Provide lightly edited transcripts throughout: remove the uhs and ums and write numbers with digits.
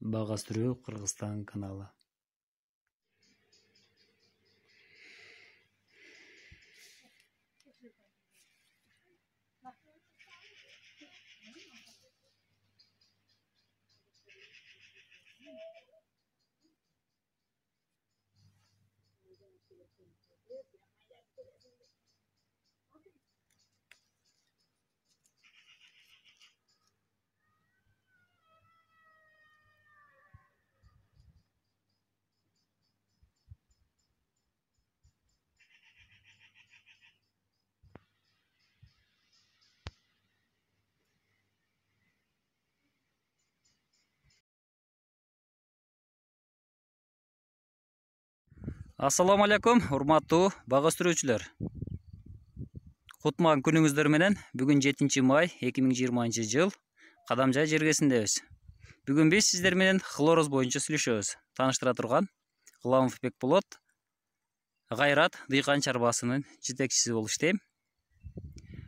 Бага Сүрүү Кыргызстан каналы. Assalamu alaikum, урматтуу бага сүрүүчүлөр. Кутман күнүңүздөр менен. Бүгүн 7 май 2020 жыл Кадамжай жергесиндебиз. Бүгүн биз сиздер менен хлороз боюнча сүйлөшөбүз. Тааныштыра турган Кылымов Бекболот, Гайрат дыйкан чарбасынын жетекчиси болуп иштейм.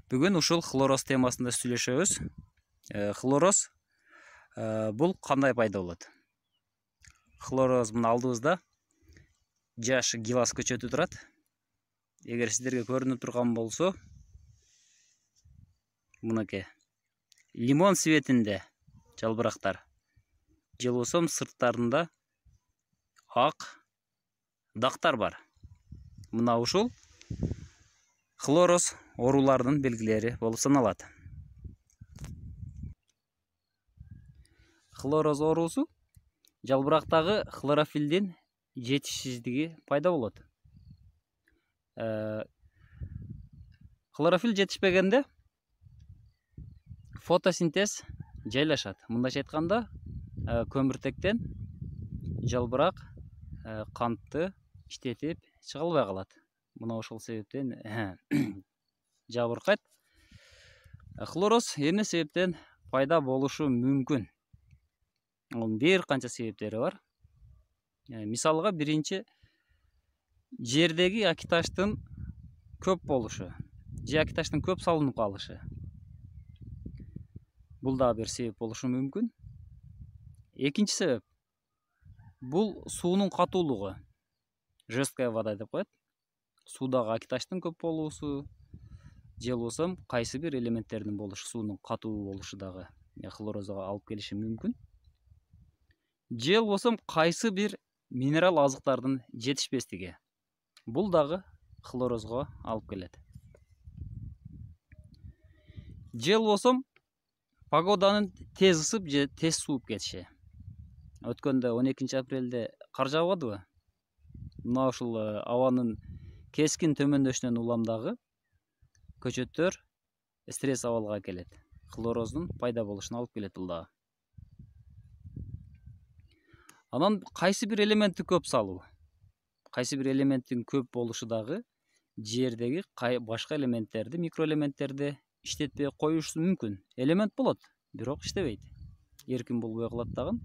Бүгүн ушул хлороз темасында сүйлөшөбүз. Хлороз бул кандай пайда болот? Хлороз мына алдыбызда жаш гилас көчөтү турат. Эгер сиздерге көрүнүп турган болсо, мынакей лимон светинде жалбырактар. Же болбосо сырттарында ак дактар бар. Мына ушул хлороз ооруларынын белгилери болуп саналат. Хлороз оорусу жалбырактагы хлорофилдин жетишсиздиги пайда болот. Хлорофил жетишпегенде фотосинтез жайлашат. Мындайча айтканда, көмүртектен жалбырак кантты иштетип чыга албай калат. Мына ошол себептен жабыркайт. Хлороз эмне себептен пайда болушу мүмкүн? Онун бир канча себептери бар. Мисалга, биринчи, жердеги акиташтын көп болушу, же акиташтын көп салынып калышы. Бул да бир себеп болушу мүмкүн. Экинчи себеп бул суунун катуулугу. Жесткая вода деп коет. Суудагы акиташтын көп болуусу, же болбосо кайсы бир элементтердин болушу, суунун катуу болушу дагы хлорозго алып келиши мүмкүн. Же болбосо кайсы бир минерал азыктардын жетишпестиги. Бул дагы хлорозго алып келет. Же болбосо погоданын тез ысып же тез сууп кетиши. Өткөндө 12 апрелде кар жаабадыбы? Мына ушул абанын кескин төмөндөшүнөн улам дагы көчөттөр стресс абалга келет. Хлороздун пайда болушуна алып келет бул дагы. Анан кайсы бир элементти көп салуу. Кайсы бир элементтин көп болушу дагы жердеги башка элементтерди, микроэлементтерди иштетпей коюшу мүмкүн. Элемент болот, бирок иштебейт. Эркин болбой калат дагы,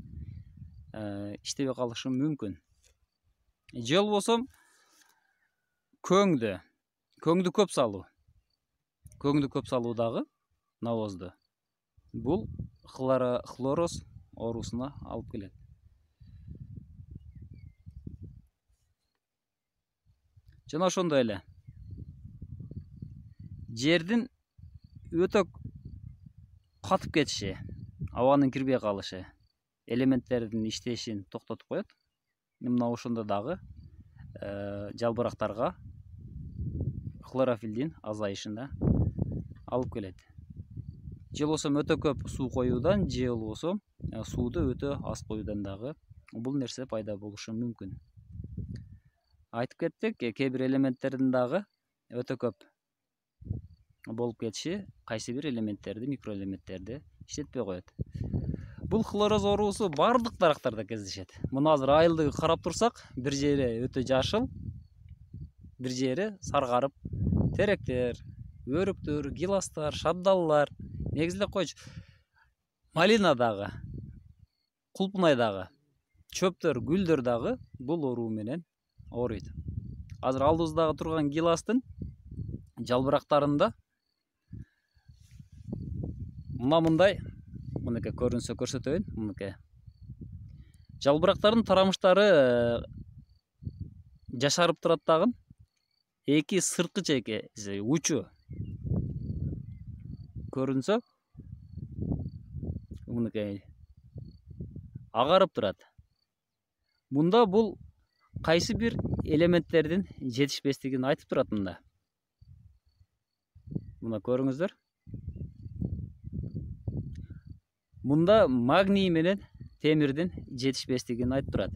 иштебей калышы мүмкүн. Же болбосо көңдү көп салуу. Көңдү көп салуу дагы навозду. Бул хлороз оорусуна алып келет. Жана ошондой эле жердин өтө катып кетиши, абанын кирбей калышы элементтердин иштешин токтотуп коет. Мына ошондо дагы жалбырактарга хлорофилдин азайышына алып келет. Же болбосо өтө көп суу коюудан, же болбосо сууду өтө аз коюудан дагы бул нерсе пайда болушу мүмкүн. Айтып кеттик, кээ бир элементтердин дагы өтө көп болуп кетиши кайсы бир элементтерди, микроэлементтерди иштетпей коет. Бул хлороз оорусу бардык дарактарда кездешет. Мына азыр айылды карап турсак, бир жери өтө жашыл, бир жери саргарып, теректер, өрүктөр, гиластар, шабдаллар, негизинде койчу малина дагы, кулпунай дагы, чөптөр, гүлдөр дагы бул оору менен ооруйт. Азыр алдыбыздагы турган гиластын жалбырактарында мындай, мынакей көрүнсө көрсөтөйүн, мынакей Жалбырактардын тарамыштары жашарып турат дагы. Эки сырткы чеки учу көрүнсө, мынакей агарып турат. Мында бул кайсы бир элементтердин жетишпестигин айтып турат мында. Мына көрүңүздөр. Мында магний менен темирдин жетишпестигин айтып турат.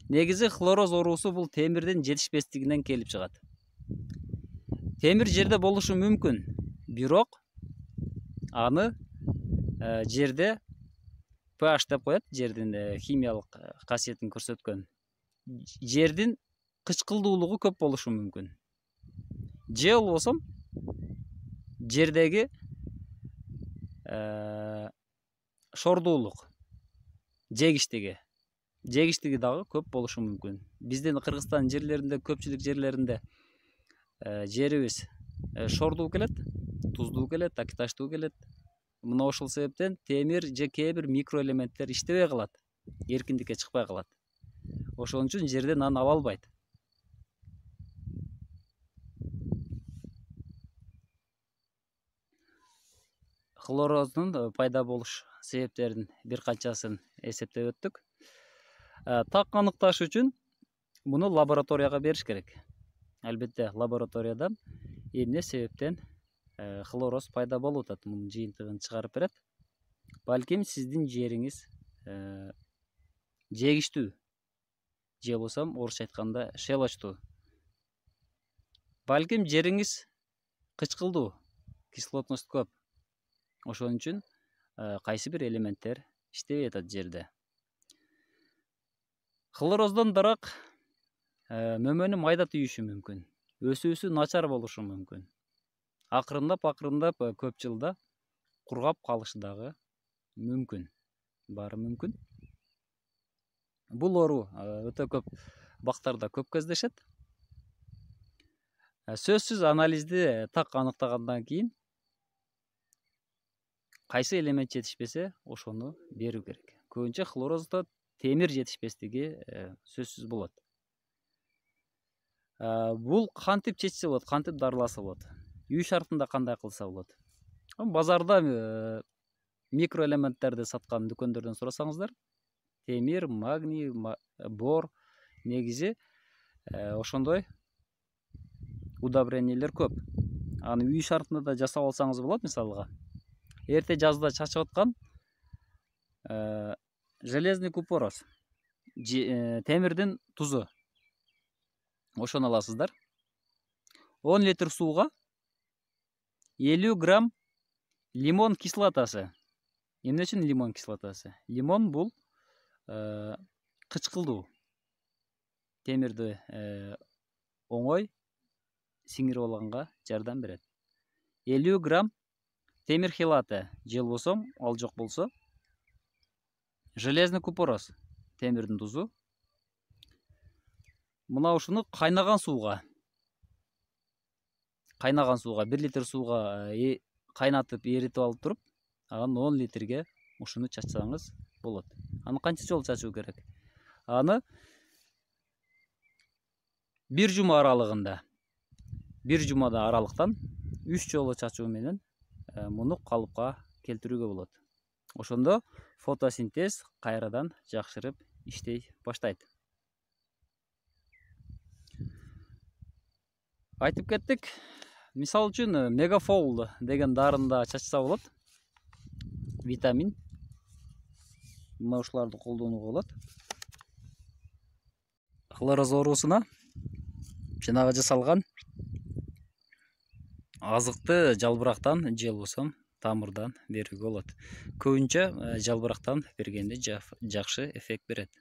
Негизи хлороз оорусу бул темирдин жетишпестигинен келип чыгат. Темир жерде болушу мүмкүн, бирок аны жерде pH деп коет, жердин химиялык касиетин көрсөткөн. Жердин кычкылдуулугу көп болушу мүмкүн. Же болбосо жердеги шордуулук, жегиштиги дагы көп болушу мүмкүн. Биздин Кыргызстан жерлеринде, көпчүлүк жерлеринде жерибиз шордуу келет, туздуу келет, акиташтуу келет. Мына ошол себептен темир же кээ бир микроэлементтер иштебей калат, эркиндикке чыкпай калат. Ошон үчүн жерден аны ала албайт. Хлороздун пайда болуш себептерин бир канчасын эсептеп өттүк. Так аныкташ үчүн муну лабораторияга бериш керек. Албетте лабораториядан эмне себептен хлороз пайда болуп атат, мунун жыйынтыгын чыгарып берет. Балким сиздин жериңиз жегиштүү, же болбосо орусча айтканда шелочтуу. Балким жериңиз кычкылдуу, кислотность көп. Ошон үчүн кайсы бир элементтер иштебей атат жерде. Хлороздон дарак мөмөнү майда түйүшү мүмкүн. Өсүүсү начар болушу мүмкүн. Акырындап көп жылда кургап калышы дагы мүмкүн. Баары мүмкүн. Бул оору өтө көп бактарда көп кездешет. Сөзсүз анализди так аныктагандан кийин кайсы элемент жетишпесе, ошону берүү керек. Көбүнчө хлороздо темир жетишпестиги сөзсүз болот. Бул кантип чечсе болот, кантип дарыласа болот? Үй шартында кандай кылса болот? Базарда микроэлементтерди саткан дүкөндөрдөн сурасаңыздар, темир, магний, бор, негизи ошондой удобрениялер көп. Аны үй шартында да жасап алсаңыз болот, мисалга. Эрте жазда чачып аткан железный купорос, темирдин тузу. Ошону аласыздар. 10 литр сууга 50 грамм лимон кислотасы. Эмне үчүн лимон кислотасы? Лимон бул кычкылдуу. Темирди оңой сиңирип алганга жардам берет. 50 грамм темир хилаты, же болбосо ал жок болсо железный купорос, темирдин тузу. Мына ушуну кайнаган сууга 1 литр сууга кайнатып, эритип алып туруп, анан 10 литрге ушуну чачсаңыз болот. Аны канча жолу чачуу керек? Аны бир жума аралыгында, бир жумада аралыктан 3 жолу чачуу менен муну калыпка келтирүүгө болот. Ошондо фотосинтез кайрадан жакшырып иштей баштайт. Айтып кеттик. Мисал үчүн мегафол деген дарында чачса болот. Витамин. Мына ушуларды колдонууга болот. Хлороз оорусуна жанагы жасалган азыкты жалбырактан же болбосо тамырдан берүүгө болот. Көбүнчө жалбырактан бергенде жакшы эффект берет.